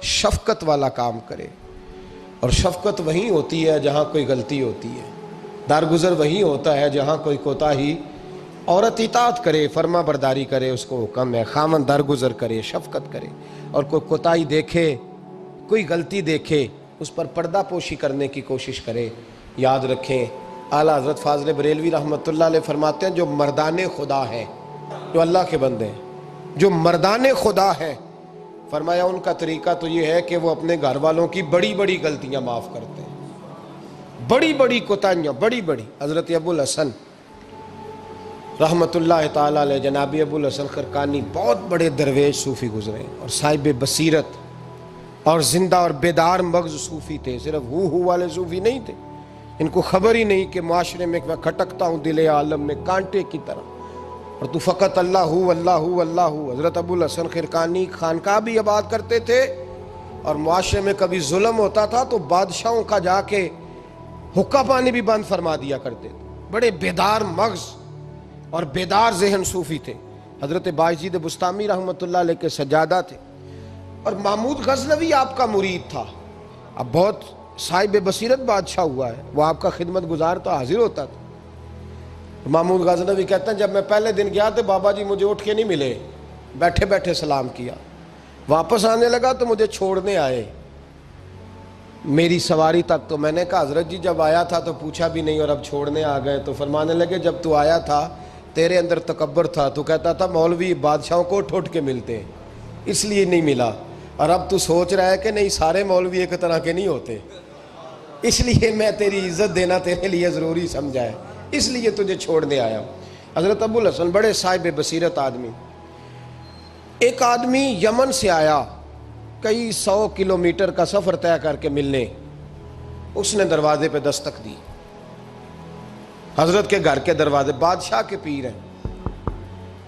شفقت والا کام کرے، اور شفقت وہیں ہوتی ہے جہاں کوئی غلطی ہوتی ہے، درگزر وہیں ہوتا ہے جہاں کوئی کوتاہی۔ عورت اطاعت کرے، فرما برداری کرے، اس کو حکم ہے، خامن درگزر کرے، شفقت کرے، اور کوئی کوتاہی دیکھے، کوئی غلطی دیکھے، اس پر پردہ پوشی کرنے کی کوشش کرے۔ یاد رکھیں، اعلیٰ حضرت فاضل بریلوی رحمۃ اللہ علیہ فرماتے ہیں جو مردان خدا ہیں، جو اللہ کے بندے ہیں، جو مردان خدا ہیں، فرمایا ان کا طریقہ تو یہ ہے کہ وہ اپنے گھر والوں کی بڑی بڑی غلطیاں معاف کرتے ہیں، بڑی بڑی کوتاہیاں، بڑی بڑی۔ حضرت ابو الحسن رحمۃ اللہ تعالی علیہ، جناب ابو الحسن خرقانی بہت بڑے درویش صوفی گزرے اور صاحب بصیرت اور زندہ اور بیدار مغز صوفی تھے، صرف ہو والے صوفی نہیں تھے۔ ان کو خبر ہی نہیں کہ معاشرے میں میں کھٹکتا ہوں دل عالم میں کانٹے کی طرح، اور تو فقط اللہ ہو اللہ ہو اللہ ہو۔ حضرت ابو الحسن خرقانی خانقاہ بھی آباد کرتے تھے، اور معاشرے میں کبھی ظلم ہوتا تھا تو بادشاہوں کا جا کے حقہ پانی بھی بند فرما دیا کرتے تھے۔ بڑے بیدار مغز اور بیدار ذہن صوفی تھے۔ حضرت بایزید بسطامی رحمۃ اللہ علیہ کے سجادہ تھے، اور محمود غزنوی آپ کا مرید تھا۔ اب بہت صاحب بصیرت بادشاہ ہوا ہے، وہ آپ کا خدمت گزار تو حاضر ہوتا تھا۔ محمود غزنوی کہتے ہیں جب میں پہلے دن گیا تو بابا جی مجھے اٹھ کے نہیں ملے، بیٹھے بیٹھے سلام کیا، واپس آنے لگا تو مجھے چھوڑنے آئے میری سواری تک، تو میں نے کہا حضرت جی جب آیا تھا تو پوچھا بھی نہیں اور اب چھوڑنے آ گئے۔ تو فرمانے لگے جب تو آیا تھا تیرے اندر تکبر تھا، تو کہتا تھا مولوی بادشاہوں کو اٹھ کے ملتے ہیں اس لیے نہیں ملا، اور اب تو سوچ رہا ہے کہ نہیں سارے مولوی ایک طرح کے نہیں ہوتے، اس لیے میں تیری عزت دینا تیرے لیے ضروری سمجھا ہے، اس لیے تجھے چھوڑنے آیا ہوں۔ حضرت ابو الحسن بڑے صاحب بصیرت آدمی۔ ایک آدمی یمن سے آیا کئی 100 کلومیٹر کا سفر طے کر کے ملنے، اس نے دروازے پہ دستک دی، حضرت کے گھر کے دروازے، بادشاہ کے پیر ہیں۔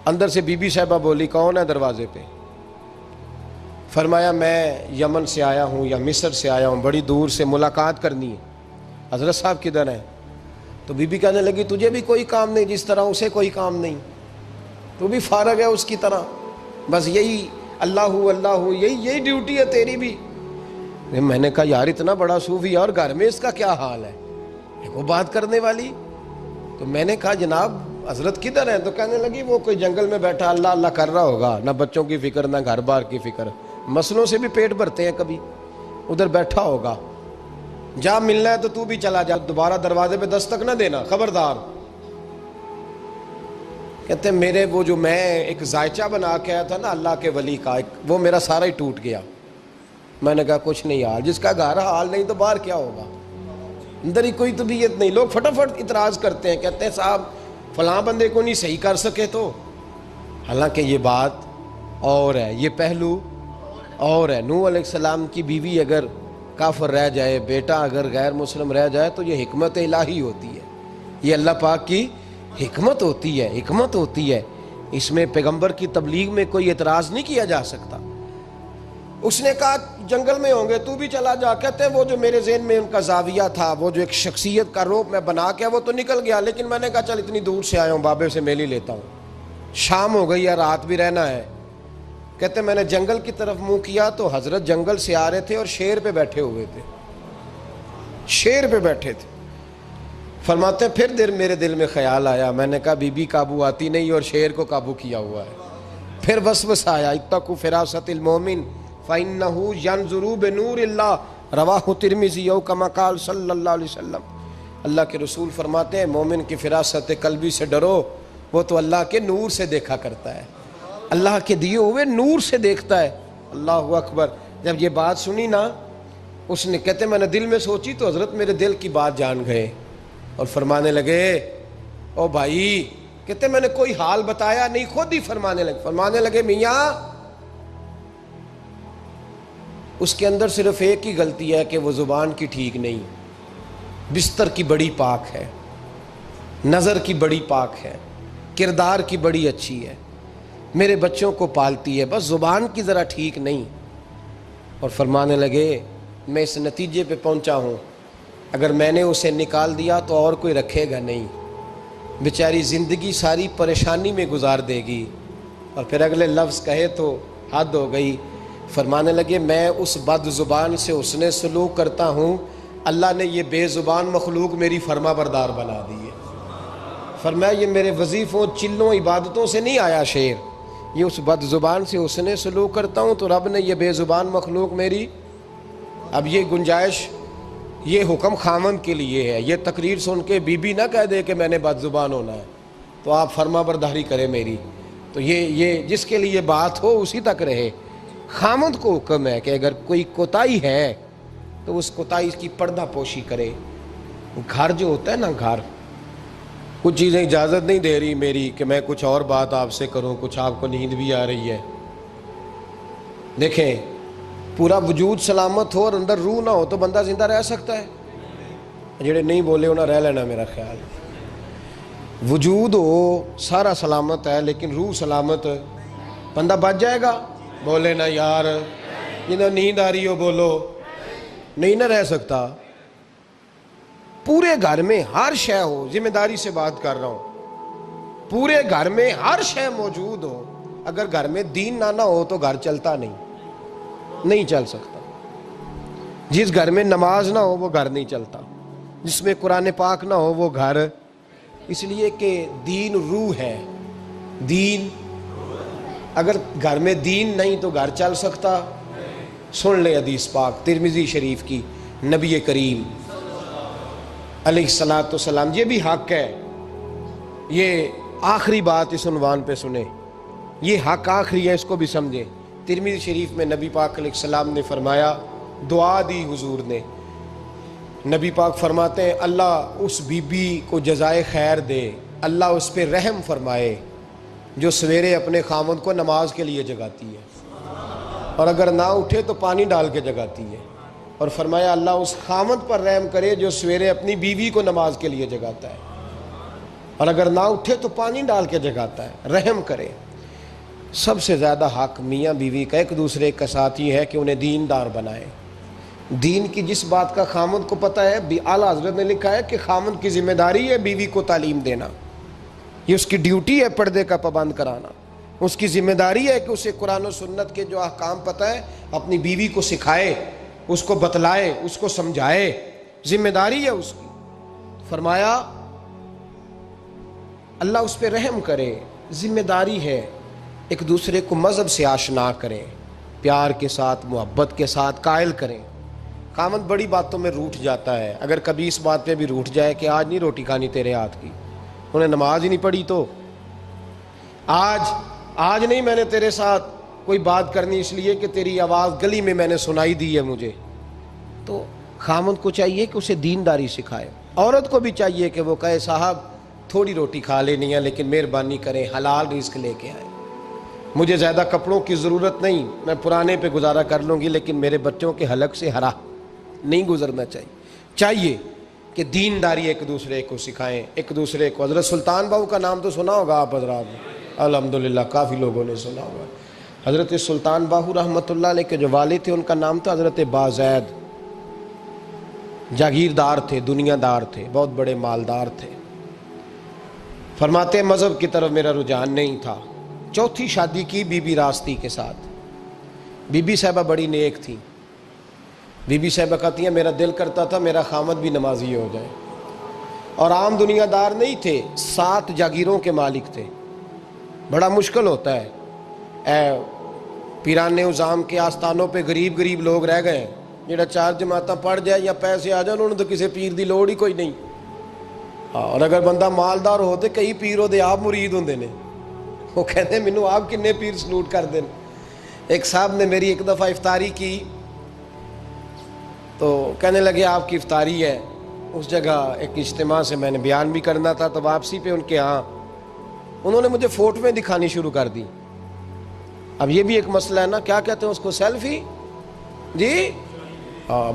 اندر سے بی بی صاحبہ بولی کون ہے دروازے پہ؟ فرمایا میں یمن سے آیا ہوں یا مصر سے آیا ہوں، بڑی دور سے ملاقات کرنی ہے۔ حضرت صاحب کدھر ہیں؟ تو بی بی کہنے لگی تجھے بھی کوئی کام نہیں جس طرح اسے کوئی کام نہیں، تو بھی فارغ ہے اس کی طرح، بس یہی اللہ ہو اللہ ہو، یہی ڈیوٹی ہے تیری بھی۔ میں نے کہا یار اتنا بڑا صوفی اور گھر میں اس کا کیا حال ہے، وہ بات کرنے والی؟ تو میں نے کہا جناب حضرت کدھر ہیں؟ تو کہنے لگی وہ کوئی جنگل میں بیٹھا اللہ اللہ کر رہا ہوگا، نہ بچوں کی فکر نہ گھر بار کی فکر، مسئلوں سے بھی پیٹ بھرتے ہیں کبھی، ادھر بیٹھا ہوگا، جا ملنا ہے تو تو بھی چلا جا، دوبارہ دروازے پہ دستک نہ دینا خبردار۔ کہتے ہیں میرے وہ جو میں ایک ذائچہ بنا کے آیا تھا نا اللہ کے ولی کا، وہ میرا سارا ہی ٹوٹ گیا۔ میں نے کہا کچھ نہیں حال، جس کا گھر حال نہیں تو باہر کیا ہوگا، اندر ہی کوئی طبیعت نہیں۔ لوگ فٹافٹ اعتراض کرتے ہیں، کہتے ہیں صاحب فلاں بندے کو نہیں صحیح کر سکے تو، حالانکہ یہ بات اور ہے، یہ پہلو اور ہے۔ نوح علیہ السلام کی بیوی اگر کافر رہ جائے، بیٹا اگر غیر مسلم رہ جائے تو یہ حکمت الہی ہوتی ہے، یہ اللہ پاک کی حکمت ہوتی ہے، حکمت ہوتی ہے، اس میں پیغمبر کی تبلیغ میں کوئی اعتراض نہیں کیا جا سکتا۔ اس نے کہا جنگل میں ہوں گے تو بھی چلا جا۔ کہتے ہیں وہ جو میرے ذہن میں ان کا زاویہ تھا، وہ جو ایک شخصیت کا روپ میں بنا کے وہ تو نکل گیا، لیکن میں نے کہا چل اتنی دور سے آیا ہوں بابے سے میل ہی لیتا ہوں، شام ہو گئی ہے رات بھی رہنا ہے۔ کہتے ہیں میں نے جنگل کی طرف منہ کیا تو حضرت جنگل سے آ رہے تھے اور شیر پہ بیٹھے ہوئے تھے، شیر پہ بیٹھے تھے۔ فرماتے ہیں پھر میرے دل میں خیال آیا، میں نے کہا بی بی قابو آتی نہیں اور شیر کو قابو کیا ہوا ہے۔ پھر وسوسہ آیا اتقوا فراست المومن فإنه ينظر بنور اللہ، رواہ ترمذی او کما قال صلی اللہ علیہ وسلم۔ اللہ کے رسول فرماتے ہیں مومن کی فراست قلبی سے ڈرو، وہ تو اللہ کے نور سے دیکھا کرتا ہے، اللہ کے دیے ہوئے نور سے دیکھتا ہے۔ اللہ اکبر۔ جب یہ بات سنی نا، اس نے کہتے میں نے دل میں سوچی تو حضرت میرے دل کی بات جان گئے اور فرمانے لگے او بھائی، کہتے میں نے کوئی حال بتایا نہیں، خود ہی فرمانے لگے میاں اس کے اندر صرف ایک ہی غلطی ہے کہ وہ زبان کی ٹھیک نہیں، بستر کی بڑی پاک ہے، نظر کی بڑی پاک ہے، کردار کی بڑی اچھی ہے، میرے بچوں کو پالتی ہے، بس زبان کی ذرا ٹھیک نہیں۔ اور فرمانے لگے میں اس نتیجے پہ پہنچا ہوں اگر میں نے اسے نکال دیا تو اور کوئی رکھے گا نہیں، بیچاری زندگی ساری پریشانی میں گزار دے گی، اور پھر اگلے لفظ کہے تو حد ہو گئی۔ فرمانے لگے میں اس بد زبان سے حسن سلوک کرتا ہوں، اللہ نے یہ بے زبان مخلوق میری فرما بردار بنا دی ہے۔ فرمایا یہ میرے وظیفوں چلوں عبادتوں سے نہیں آیا شعر، یہ اس بد زبان سے حسن سلوک کرتا ہوں تو رب نے یہ بے زبان مخلوق میری۔ اب یہ گنجائش، یہ حکم خامند کے لیے ہے، یہ تقریر سن کے بی بی نہ کہہ دے کہ میں نے بد زبان ہونا ہے تو آپ فرما برداری کریں میری، تو یہ جس کے لیے بات ہو اسی تک رہے۔ خامند کو حکم ہے کہ اگر کوئی کوتاہی ہے تو اس کوتاہی کی پردہ پوشی کرے۔ گھر جو ہوتا ہے نا، گھر کچھ چیزیں اجازت نہیں دے رہی میری کہ میں کچھ اور بات آپ سے کروں، کچھ آپ کو نیند بھی آ رہی ہے۔ دیکھیں پورا وجود سلامت ہو اور اندر روح نہ ہو تو بندہ زندہ رہ سکتا ہے؟ جڑے نہیں بولے انہیں رہ لینا میرا خیال۔ وجود ہو سارا سلامت ہے لیکن روح سلامت، بندہ بچ جائے گا؟ بولے نا یار، جنہیں نیند آ رہی ہو بولو، نہیں نہ رہ سکتا۔ پورے گھر میں ہر شے ہو، ذمہ داری سے بات کر رہا ہوں، پورے گھر میں ہر شے موجود ہو، اگر گھر میں دین نہ ہو تو گھر چلتا نہیں چل سکتا۔ جس گھر میں نماز نہ ہو وہ گھر نہیں چلتا، جس میں قرآن پاک نہ ہو وہ گھر، اس لیے کہ دین روح ہے۔ دین اگر گھر میں دین نہیں تو گھر چل سکتا؟ سن لے حدیث پاک ترمذی شریف کی، نبی کریم علیہ الصلاۃ والسلام، یہ بھی حق ہے، یہ آخری بات اس عنوان پہ سنیں، یہ حق آخری ہے، اس کو بھی سمجھیں۔ ترمذی شریف میں نبی پاک علیہ السلام نے فرمایا، دعا دی حضور نے، نبی پاک فرماتے ہیں اللہ اس بی بی کو جزائے خیر دے، اللہ اس پہ رحم فرمائے جو سویرے اپنے خاوند کو نماز کے لیے جگاتی ہے، اور اگر نہ اٹھے تو پانی ڈال کے جگاتی ہے، اور فرمایا اللہ اس خاوند پر رحم کرے جو سویرے اپنی بیوی کو نماز کے لیے جگاتا ہے، اور اگر نہ اٹھے تو پانی ڈال کے جگاتا ہے، رحم کرے۔ سب سے زیادہ حق میاں بیوی کا ایک دوسرے کا ساتھ یہ ہے کہ انہیں دیندار بنائے۔ دین کی جس بات کا خامند کو پتہ ہے، اعلیٰ حضرت نے لکھا ہے کہ خامند کی ذمہ داری ہے بیوی کو تعلیم دینا، یہ اس کی ڈیوٹی ہے پردے کا پابند کرانا، اس کی ذمہ داری ہے کہ اسے قرآن و سنت کے جو احکام پتہ ہے اپنی بیوی کو سکھائے، اس کو بتلائے، اس کو سمجھائے، ذمہ داری ہے اس کی۔ فرمایا اللہ اس پہ رحم کرے، ذمہ داری ہے، ایک دوسرے کو مذہب سے آشنا کریں، پیار کے ساتھ محبت کے ساتھ قائل کریں۔ خامند بڑی باتوں میں روٹھ جاتا ہے، اگر کبھی اس بات پہ بھی روٹھ جائے کہ آج نہیں روٹی کھانی تیرے ہاتھ کی، انہیں نماز ہی نہیں پڑھی تو آج نہیں میں نے تیرے ساتھ کوئی بات کرنی اس لیے کہ تیری آواز گلی میں نے سنائی دی ہے مجھے، تو خامند کو چاہیے کہ اسے دینداری سکھائے۔ عورت کو بھی چاہیے کہ وہ کہے صاحب تھوڑی روٹی کھا لینی ہے لیکن مہربانی کریں حلال رزق لے کے آئے، مجھے زیادہ کپڑوں کی ضرورت نہیں، میں پرانے پہ گزارا کر لوں گی لیکن میرے بچوں کے حلق سے ہرا نہیں گزرنا چاہیے کہ دینداری ایک دوسرے کو سکھائیں، ایک دوسرے کو۔ حضرت سلطان باہو کا نام تو سنا ہوگا آپ حضرات نے، الحمدللہ کافی لوگوں نے سنا ہوگا۔ حضرت سلطان باہو رحمۃ اللہ علیہ کے جو والد تھے ان کا نام تھا حضرت بازید، جاگیردار تھے، دنیا دار تھے، بہت بڑے مالدار تھے۔ فرماتے مذہب کی طرف میرا رجحان نہیں تھا، چوتھی شادی کی بی بی راستی کے ساتھ۔ بی بی صاحبہ بڑی نیک تھی، بی بی صاحبہ کہتی ہیں میرا دل کرتا تھا میرا خامد بھی نمازی ہو جائے، اور عام دنیا دار نہیں تھے، 7 جاگیروں کے مالک تھے۔ بڑا مشکل ہوتا ہے، پیران نظام کے آستانوں پہ غریب لوگ رہ گئے ہیں، جڑا 4 جماعتاں پڑھ جائے یا پیسے آ جائیں انہوں نے تو کسی پیر دی لوڑ ہی کوئی نہیں، اور اگر بندہ مالدار ہو تو کئی پیر ہو دے آپ مرید ہوندے نے، وہ کہتے ہیں مینوں آپ کنے پیر سلوٹ کر دیں۔ ایک صاحب نے میری ایک دفعہ افطاری کی تو کہنے لگے آپ کی افطاری ہے، اس جگہ ایک اجتماع سے میں نے بیان بھی کرنا تھا، تو واپسی پہ ان کے ہاں انہوں نے مجھے فوٹویں دکھانی شروع کر دی۔ اب یہ بھی ایک مسئلہ ہے نا، کیا کہتے ہیں اس کو، سیلفی جی،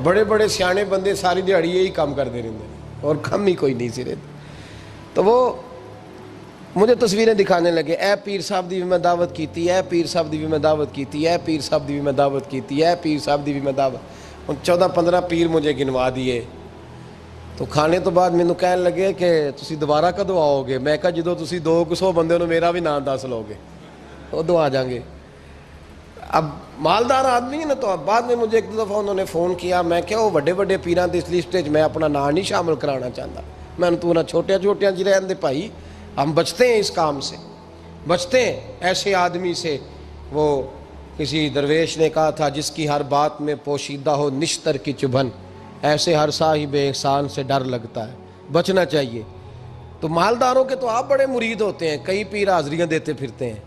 بڑے بڑے سیانے بندے ساری دیہڑی یہی کام کر دے رہے ہیں اور کم ہی کوئی نہیں سرے، تو وہ مجھے تصویریں دکھانے لگے، اے پیر صاحب دی بھی میں دعوت کیتی، اے پیر صاحب دی بھی میں دعوت کیتی، اے پیر صاحب دی بھی میں دعوت کیتی، اے پیر صاحب دی بھی میں دعوت، 14-15 پیر مجھے گنوا دیے۔ تو کھانے تو بعد مینوں کہن لگے کہ تسی دوبارہ کدو آؤ گے؟ میں کہا جدو تسی 200 بندے ہو میرا بھی نام دس لو گے ادو آ جائیں گے. اب مالدار آدمی ہے نا. تو اب بعد میں مجھے ایک دو دفعہ انہوں نے فون کیا. میں کیا وہ بڑے بڑے پیران دی اس لسٹ میں اپنا نام نہیں شامل کرانا چاہتا. میں نے تو نہ چھوٹے چھوٹے جی رہن دے بھائی. ہم بچتے ہیں اس کام سے, بچتے ہیں ایسے آدمی سے. وہ کسی درویش نے کہا تھا جس کی ہر بات میں پوشیدہ ہو نشتر کی چبھن, ایسے ہر صاحب احسان سے ڈر لگتا ہے. بچنا چاہیے. تو مالداروں کے تو آپ بڑے مرید ہوتے ہیں. کئی پیر حاضریاں دیتے پھرتے ہیں,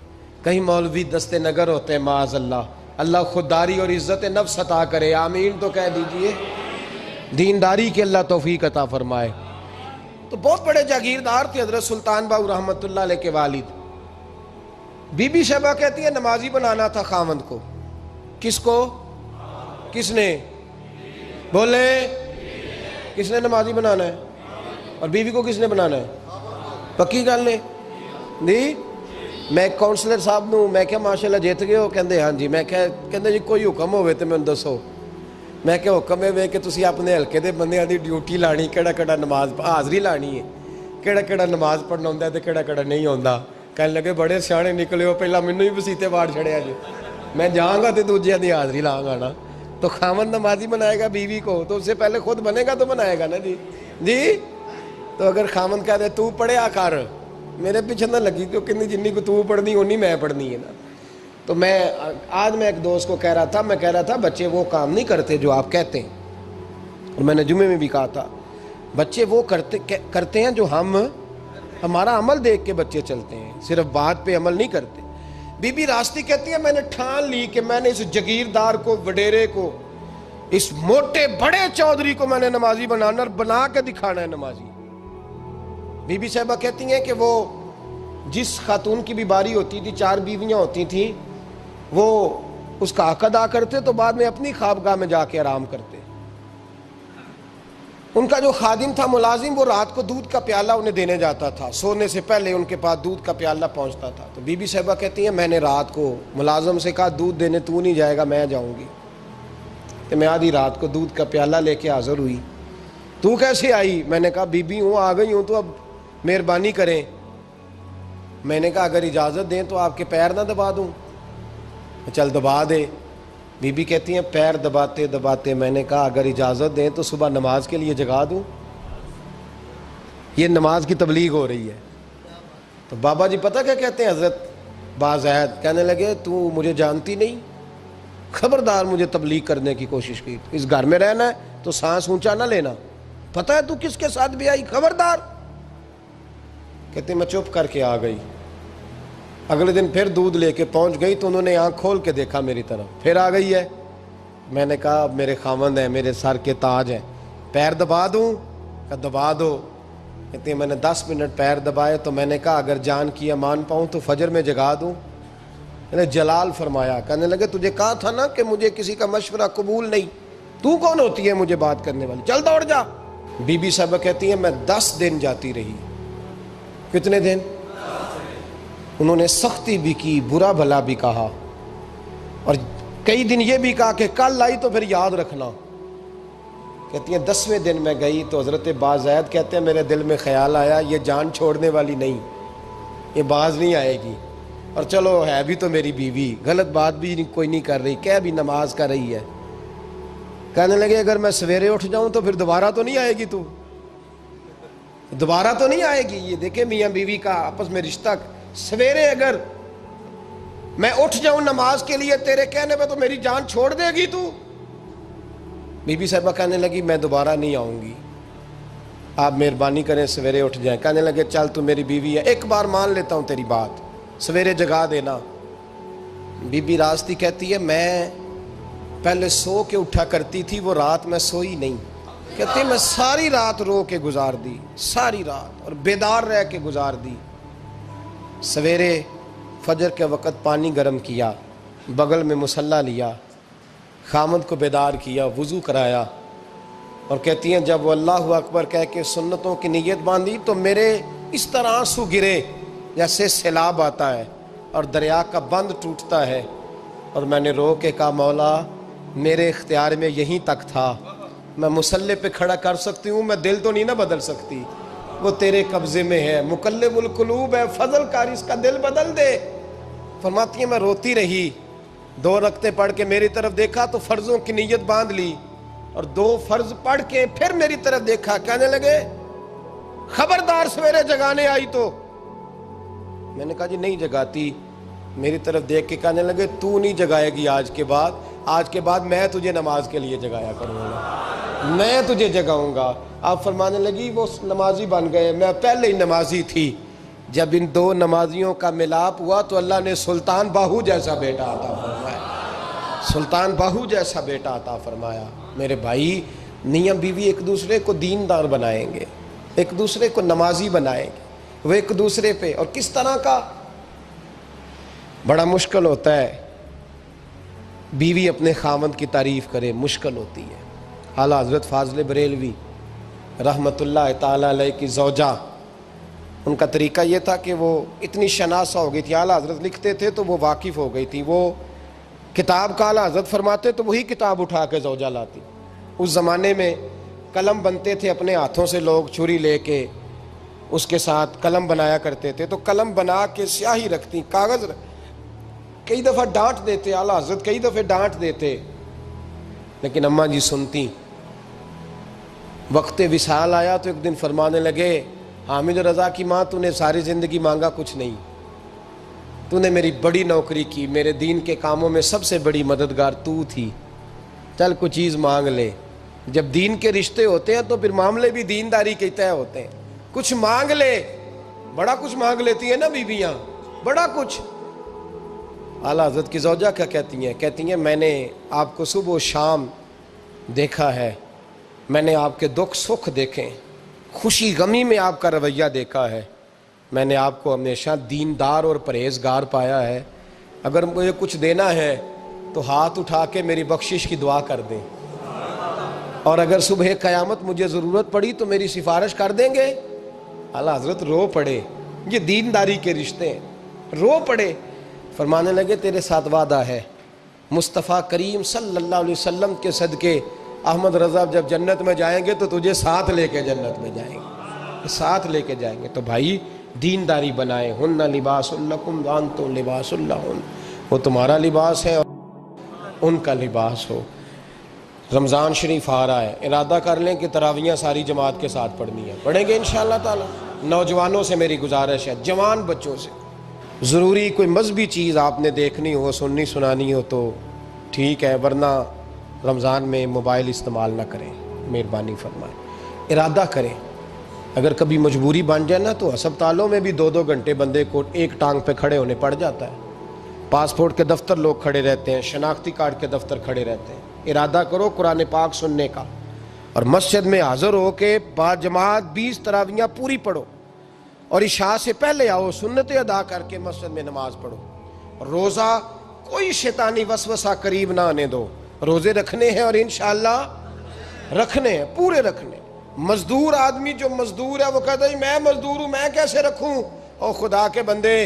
کہیں مولوی دستے نگر ہوتے ہیں. معاذ اللہ, اللہ خودداری اور عزت نفس عطا کرے. آمین تو کہہ دیجئے. دینداری کے اللہ توفیق عطا فرمائے. تو بہت بڑے جاگیردار تھے حضرت سلطان باؤ رحمۃ اللہ علیہ کے والد. بی بی شیبہ کہتی ہے نمازی بنانا تھا خاوند کو. کس کو؟ کس نے بولے؟ کس نے نمازی بنانا ہے؟ اور بیوی کو کس نے بنانا ہے؟ پکی گل نے نہیں. میں ایک کونسلر صاحب نوں میں کیا ماشاءاللہ جیت گئے ہو؟ کہندے ہاں جی. میں کہندے جی کوئی حکم ہوئے تو مینوں دسو. میں کہ حکم ہے کہ تسی اپنے ہلکے دے بندیاں دی ڈیوٹی لانی, کیڑا کیڑا نماز حاضری لانی ہے, کیڑا کیڑا نماز پڑھنا ہوندا ہے تے کیڑا کیڑا نہیں ہوندا. کہنے لگے بڑے سیانے نکلے ہو, پہلا مینوں ہی وسیتے واڑ چھڑیا جی. میں جاؤں گا تو دوجیاں دی حاضری لاؤں گا نا. تو خاوند نمازی بنائے گا بیوی کو تو اس سے پہلے خود بنے گا تو بنائے گا نا جی. جی تو اگر خاوند کہہ دے تو پڑھیا کر, میرے پیچھے نہ لگی کیونکہ جنی کو تو پڑھنی اونی میں پڑھنی ہے نا. تو میں آج میں ایک دوست کو کہہ رہا تھا, میں کہہ رہا تھا بچے وہ کام نہیں کرتے جو آپ کہتے ہیں. اور میں نے جمعے میں بھی کہا تھا بچے وہ کرتے ہیں جو ہمارا عمل دیکھ کے بچے چلتے ہیں, صرف بات پہ عمل نہیں کرتے. بی بی راستی کہتی ہے میں نے ٹھان لی کہ میں نے اس جگیردار کو, وڈیرے کو, اس موٹے بڑے چودھری کو میں نے نمازی بنانا اور بنا کے دکھانا ہے نمازی. بی بی صاحبہ کہتی ہیں کہ وہ جس خاتون کی بھی باری ہوتی تھی, 4 بیویاں ہوتی تھیں, وہ اس کا حق ادا کرتے تو بعد میں اپنی خوابگاہ میں جا کے آرام کرتے. ان کا جو خادم تھا ملازم, وہ رات کو دودھ کا پیالہ انہیں دینے جاتا تھا. سونے سے پہلے ان کے پاس دودھ کا پیالہ پہنچتا تھا. تو بی بی صاحبہ کہتی ہیں میں نے رات کو ملازم سے کہا دودھ دینے تو نہیں جائے گا, میں جاؤں گی. کہ میں آدھی رات کو دودھ کا پیالہ لے کے حاضر ہوئی. تو کیسے آئی؟ میں نے کہا بی بی ہوں, آ گئی ہوں, تو اب مہربانی کریں. میں نے کہا اگر اجازت دیں تو آپ کے پیر نہ دبا دوں. چل دبا دے. بی بی کہتی ہیں پیر دباتے دباتے میں نے کہا اگر اجازت دیں تو صبح نماز کے لیے جگا دوں. یہ نماز کی تبلیغ ہو رہی ہے. تو بابا جی پتہ کیا کہتے ہیں حضرت بازید, کہنے لگے تو مجھے جانتی نہیں, خبردار مجھے تبلیغ کرنے کی کوشش کی. اس گھر میں رہنا ہے تو سانس اونچا نہ لینا. پتہ ہے تو کس کے ساتھ بھی آئی, خبردار. کہتے میں چپ کر کے آ گئی. اگلے دن پھر دودھ لے کے پہنچ گئی تو انہوں نے آنکھ کھول کے دیکھا میری طرف, پھر آ گئی ہے. میں نے کہا میرے خاوند ہیں, میرے سر کے تاج ہیں, پیر دبا دوں؟ کہ دبا دو. کہتے ہیں میں نے 10 منٹ پیر دبائے. تو میں نے کہا اگر جان کی امان پاؤں تو فجر میں جگا دوں. میں نے جلال فرمایا. کہنے لگے تجھے کہا تھا نا کہ مجھے کسی کا مشورہ قبول نہیں, تو کون ہوتی ہے مجھے بات کرنے والی, چل دوڑ جا. بی بی صاحبہ کہتی ہیں میں 10 دن جاتی رہی. کتنے دن؟ انہوں نے سختی بھی کی, برا بھلا بھی کہا, اور کئی دن یہ بھی کہا کہ کل آئی تو پھر یاد رکھنا. کہتی ہیں 10ویں دن میں گئی تو حضرت بازید کہتے ہیں میرے دل میں خیال آیا یہ جان چھوڑنے والی نہیں, یہ باز نہیں آئے گی. اور چلو ہے بھی تو میری بیوی, غلط بات بھی کوئی نہیں کر رہی, کہہ بھی نماز کر رہی ہے. کہنے لگے اگر میں سویرے اٹھ جاؤں تو پھر دوبارہ تو نہیں آئے گی, تو دوبارہ تو نہیں آئے گی. یہ دیکھیں میاں بیوی کا آپس میں رشتہ. سویرے اگر میں اٹھ جاؤں نماز کے لیے تیرے کہنے پہ تو میری جان چھوڑ دے گی تو. بی بی صاحبہ کہنے لگی میں دوبارہ نہیں آؤں گی, آپ مہربانی کریں سویرے اٹھ جائیں. کہنے لگے چل تو میری بیوی ہے, ایک بار مان لیتا ہوں تیری بات, سویرے جگا دینا. بی بی راستی کہتی ہے میں پہلے سو کے اٹھا کرتی تھی, وہ رات میں سوئی نہیں. کہتی ہے میں ساری رات رو کے گزار دی, ساری رات, اور بیدار رہ کے گزار دی. سویرے فجر کے وقت پانی گرم کیا, بغل میں مصلی لیا, خامد کو بیدار کیا, وضو کرایا, اور کہتی ہیں جب وہ اللہ اکبر کہہ کے سنتوں کی نیت باندھی تو میرے اس طرح آنسو گرے جیسے سیلاب آتا ہے اور دریا کا بند ٹوٹتا ہے. اور میں نے رو کے کہا مولا میرے اختیار میں یہیں تک تھا, میں مسلح پہ کھڑا کر سکتی ہوں، میں دل تو نہیں نہ بدل سکتی، وہ تیرے قبضے میں ہے، مقلب القلوب ہے، فضل کار، اس کا دل بدل دے۔ فرماتی ہیں میں روتی رہی، 2 رکعتیں پڑھ کے میری طرف دیکھا تو فرضوں کی نیت باندھ لی، اور 2 فرض پڑھ کے پھر میری طرف دیکھا، کہنے لگے خبردار سویرے جگانے آئی تو۔ میں نے کہا جی نہیں جگاتی۔ میری طرف دیکھ کے کہنے لگے تو نہیں جگائے گی آج کے بعد میں تجھے نماز کے لیے جگایا کروں گا، میں تجھے جگاؤں گا۔ آپ فرمانے لگی وہ نمازی بن گئے، میں پہلے ہی نمازی تھی۔ جب ان 2 نمازیوں کا ملاپ ہوا تو اللہ نے سلطان باہو جیسا بیٹا عطا فرمایا، سلطان باہو جیسا بیٹا عطا فرمایا۔ میرے بھائی، میاں بیوی ایک دوسرے کو دیندار بنائیں گے، ایک دوسرے کو نمازی بنائیں گے، وہ ایک دوسرے پہ، اور کس طرح کا؟ بڑا مشکل ہوتا ہے بیوی اپنے خاوند کی تعریف کرے، مشکل ہوتی ہے۔ اعلیٰ حضرت فاضل بریلوی رحمۃ اللہ تعالیٰ علیہ کی زوجہ، ان کا طریقہ یہ تھا کہ وہ اتنی شناسہ ہو گئی تھی، اعلیٰ حضرت لکھتے تھے تو وہ واقف ہو گئی تھی، وہ کتاب کا اعلیٰ حضرت فرماتے تو وہی کتاب اٹھا کے زوجہ لاتی۔ اس زمانے میں قلم بنتے تھے اپنے ہاتھوں سے، لوگ چھری لے کے اس کے ساتھ قلم بنایا کرتے تھے، تو قلم بنا کے سیاہی رکھتی، کاغذ کئی دفعہ ڈانٹ دیتے، اعلیٰ حضرت کئی دفعہ ڈانٹ دیتے، لیکن اماں جی سنتی۔ وقت وصال آیا تو ایک دن فرمانے لگے حامد رضا کی ماں، تو نے ساری زندگی مانگا کچھ نہیں، تو نے میری بڑی نوکری کی، میرے دین کے کاموں میں سب سے بڑی مددگار تو تھی، چل کچھ چیز مانگ لے۔ جب دین کے رشتے ہوتے ہیں تو پھر معاملے بھی دینداری کے طے ہوتے ہیں، کچھ مانگ لے۔ بڑا کچھ مانگ لیتی ہیں نا بیویاں، بڑا کچھ۔ اعلیٰ حضرت کی زوجہ کیا کہتی ہیں میں نے آپ کو صبح و شام دیکھا ہے، میں نے آپ کے دکھ سکھ دیکھے، خوشی غمی میں آپ کا رویہ دیکھا ہے، میں نے آپ کو ہمیشہ دیندار اور پرہیزگار پایا ہے، اگر مجھے کچھ دینا ہے تو ہاتھ اٹھا کے میری بخشش کی دعا کر دیں، اور اگر صبح قیامت مجھے ضرورت پڑی تو میری سفارش کر دیں گے۔ اعلیٰ حضرت رو پڑے، یہ دینداری کے رشتے ہیں، رو پڑے۔ فرمانے لگے تیرے ساتھ وعدہ ہے، مصطفیٰ کریم صلی اللہ علیہ وسلم کے صدقے احمد رضا جب جنت میں جائیں گے تو تجھے ساتھ لے کے جنت میں جائیں گے، ساتھ لے کے جائیں گے۔ تو بھائی دینداری بنائیں، ہن لباس لکم وانتم لباس لہن، وہ تمہارا لباس ہے اور ان کا لباس ہو۔ رمضان شریف آ رہا ہے، ارادہ کر لیں کہ تراویحیں ساری جماعت کے ساتھ پڑھنی ہے، پڑھیں گے انشاءاللہ تعالی۔ نوجوانوں سے میری گزارش ہے، جوان بچوں سے، ضروری کوئی مذہبی چیز آپ نے دیکھنی ہو، سننی سنانی ہو تو ٹھیک ہے، ورنہ رمضان میں موبائل استعمال نہ کریں، مہربانی فرمائیں، ارادہ کریں۔ اگر کبھی مجبوری بن جائے نا تو ہسپتالوں میں بھی 2-2 گھنٹے بندے کو ایک ٹانگ پہ کھڑے ہونے پڑ جاتا ہے، پاسپورٹ کے دفتر لوگ کھڑے رہتے ہیں، شناختی کارڈ کے دفتر کھڑے رہتے ہیں۔ ارادہ کرو قرآن پاک سننے کا، اور مسجد میں حاضر ہو کے با جماعت 20 تراویحیں پوری پڑھو، اور عشاء سے پہلے آؤ، سنتیں ادا کر کے مسجد میں نماز پڑھو۔ روزہ کوئی شیطانی وسوسہ قریب نہ آنے دو، روزے رکھنے ہیں اور انشاءاللہ رکھنے ہیں، پورے رکھنے۔ مزدور آدمی جو مزدور ہے وہ کہتا ہے میں مزدور ہوں، میں کیسے رکھوں؟ او خدا کے بندے،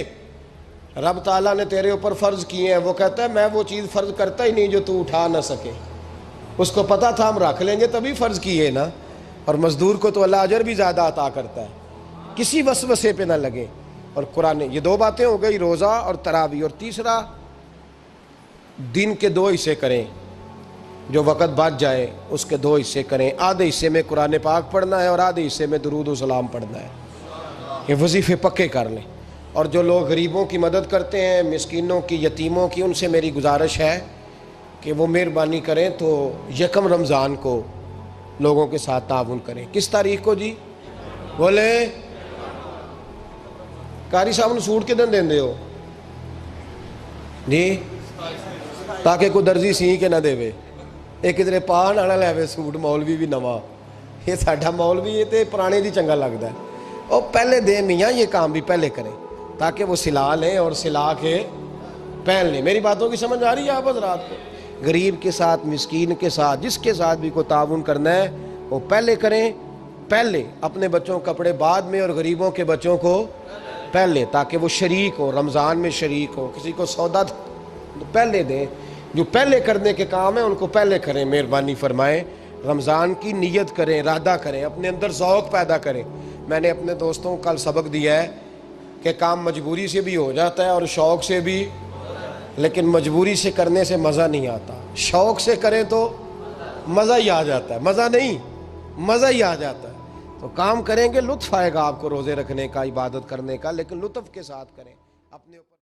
رب تعالیٰ نے تیرے اوپر فرض کیے ہیں، وہ کہتا ہے میں وہ چیز فرض کرتا ہی نہیں جو تو اٹھا نہ سکے، اس کو پتا تھا ہم رکھ لیں گے تبھی فرض کیے نا، اور مزدور کو تو اللہ اجر بھی زیادہ عطا کرتا ہے، کسی وسوسے پہ نہ لگے۔ اور قرآن، یہ 2 باتیں ہو گئی، روزہ اور تراویح، اور تیسرا دن کے 2 حصے کریں، جو وقت بچ جائے اس کے 2 حصے کریں، آدھے حصے میں قرآن پاک پڑھنا ہے اور آدھے حصے میں درود و سلام پڑھنا ہے، یہ وظیفے پکے کر لیں۔ اور جو لوگ غریبوں کی مدد کرتے ہیں، مسکینوں کی، یتیموں کی، ان سے میری گزارش ہے کہ وہ مہربانی کریں تو 1 رمضان کو لوگوں کے ساتھ تعاون کریں۔ کس تاریخ کو جی؟ بولے قاری صاحب نے سوٹ کدن دین دے ہو جی، تاکہ کوئی درزی سی کے نہ دے وے، ایک ادھر پا نہ لے وے سوٹ، مولوی بھی نواں، یہ ساڈا مولوی یہ تے پرانے دی چنگا لگتا ہے، اور پہلے دے میاں یہ کام بھی پہلے کریں تاکہ وہ سلا لیں اور سلا کے پہن لیں۔ میری باتوں کی سمجھ آ رہی ہے آپ حضرات کو؟ غریب کے ساتھ، مسکین کے ساتھ، جس کے ساتھ بھی کوئی تعاون کرنا ہے وہ پہلے کریں، پہلے اپنے بچوں کے کپڑے بعد میں اور غریبوں کے بچوں کو پہلے، تاکہ وہ شریک ہو، رمضان میں شریک ہو، کسی کو سودا پہلے دیں، جو پہلے کرنے کے کام ہیں ان کو پہلے کریں، مہربانی فرمائیں۔ رمضان کی نیت کریں، ارادہ کریں، اپنے اندر ذوق پیدا کریں۔ میں نے اپنے دوستوں کو کل سبق دیا ہے کہ کام مجبوری سے بھی ہو جاتا ہے اور شوق سے بھی، لیکن مجبوری سے کرنے سے مزہ نہیں آتا، شوق سے کریں تو مزہ ہی آ جاتا ہے، مزہ نہیں، مزہ ہی آ جاتا ہے۔ تو کام کریں گے، لطف آئے گا آپ کو روزے رکھنے کا، عبادت کرنے کا، لیکن لطف کے ساتھ کریں، اپنے اوپر